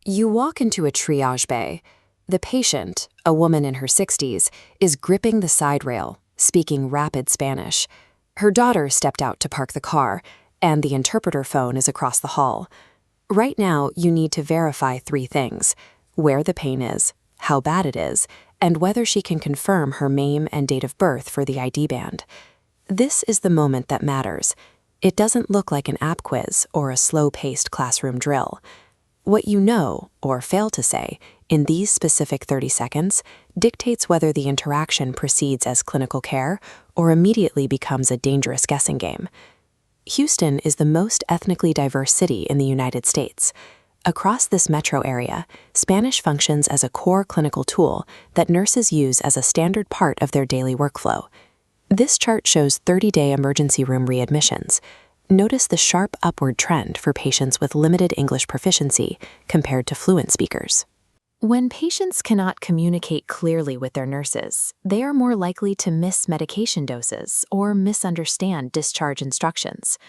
You walk into a triage bay. The patient, a woman in her 60s, is gripping the side rail, speaking rapid Spanish. Her daughter stepped out to park the car, and the interpreter phone is across the hall. Right now, you need to verify 3 things: where the pain is, how bad it is, and whether she can confirm her name and date of birth for the ID band. This is the moment that matters. It doesn't look like an app quiz or a slow-paced classroom drill. What you know, or fail to say, in these specific 30 seconds dictates whether the interaction proceeds as clinical care or immediately becomes a dangerous guessing game. Houston is the most ethnically diverse city in the United States. Across this metro area, Spanish functions as a core clinical tool that nurses use as a standard part of their daily workflow. This chart shows 30-day emergency room readmissions. Notice the sharp upward trend for patients with limited English proficiency compared to fluent speakers. When patients cannot communicate clearly with their nurses, they are more likely to miss medication doses or misunderstand discharge instructions.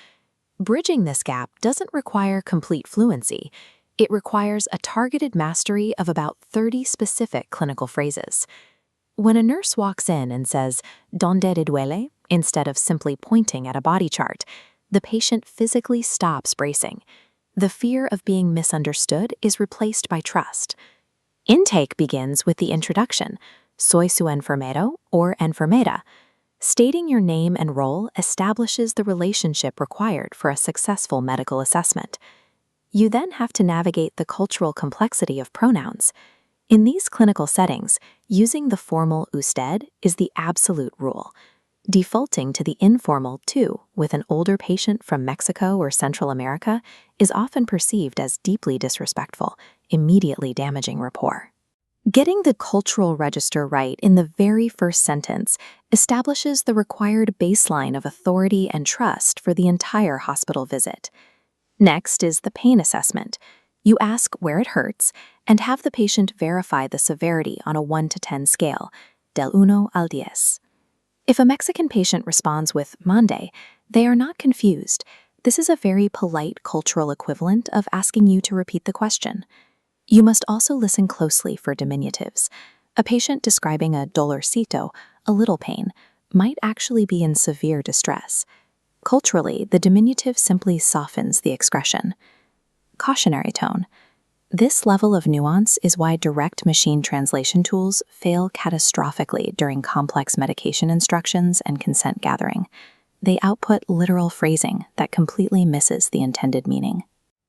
Bridging this gap doesn't require complete fluency. It requires a targeted mastery of about 30 specific clinical phrases. When a nurse walks in and says, "Donde te duele?" instead of simply pointing at a body chart, the patient physically stops bracing. The fear of being misunderstood is replaced by trust. Intake begins with the introduction, "Soy su enfermero" or "enfermera." Stating your name and role establishes the relationship required for a successful medical assessment. You then have to navigate the cultural complexity of pronouns. In these clinical settings, using the formal usted is the absolute rule. Defaulting to the informal tu with an older patient from Mexico or Central America is often perceived as deeply disrespectful, immediately damaging rapport. Getting the cultural register right in the very first sentence establishes the required baseline of authority and trust for the entire hospital visit. Next is the pain assessment. You ask where it hurts and have the patient verify the severity on a 1 to 10 scale, del 1 al 10. If a Mexican patient responds with mande, they are not confused. This is a very polite cultural equivalent of asking you to repeat the question. You must also listen closely for diminutives. A patient describing a dolorcito, a little pain, might actually be in severe distress. Culturally, the diminutive simply softens the expression. Cautionary tone. This level of nuance is why direct machine translation tools fail catastrophically during complex medication instructions and consent gathering. They output literal phrasing that completely misses the intended meaning.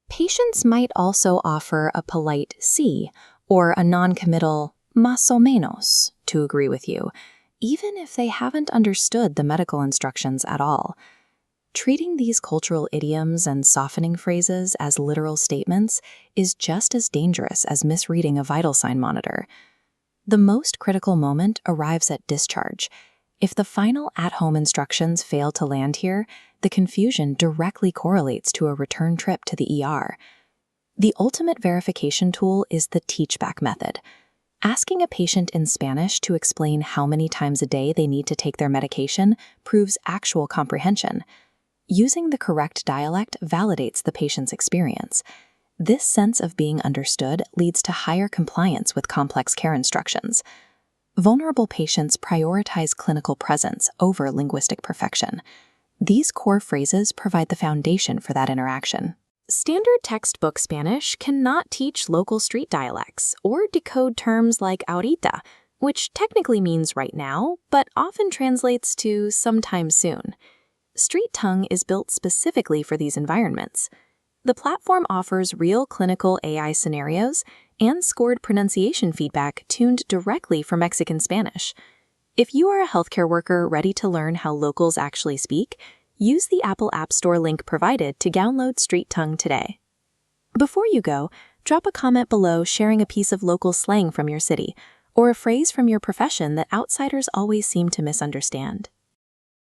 Patients might also offer a polite sí or a non-committal más o menos to agree with you, even if they haven't understood the medical instructions at all. Treating these cultural idioms and softening phrases as literal statements is just as dangerous as misreading a vital sign monitor. The most critical moment arrives at discharge. If the final at-home instructions fail to land here, the confusion directly correlates to a return trip to the ER. The ultimate verification tool is the teach-back method. Asking a patient in Spanish to explain how many times a day they need to take their medication proves actual comprehension. Using the correct dialect validates the patient's experience. This sense of being understood leads to higher compliance with complex care instructions. Vulnerable patients prioritize clinical presence over linguistic perfection. These core phrases provide the foundation for that interaction. Standard textbook Spanish cannot teach local street dialects or decode terms like ahorita, which technically means right now, but often translates to sometime soon. StreetTongue is built specifically for these environments. The platform offers real clinical AI scenarios and scored pronunciation feedback tuned directly for Mexican Spanish. If you are a healthcare worker ready to learn how locals actually speak, use the Apple App Store link provided to download StreetTongue today. Before you go, drop a comment below sharing a piece of local slang from your city or a phrase from your profession that outsiders always seem to misunderstand.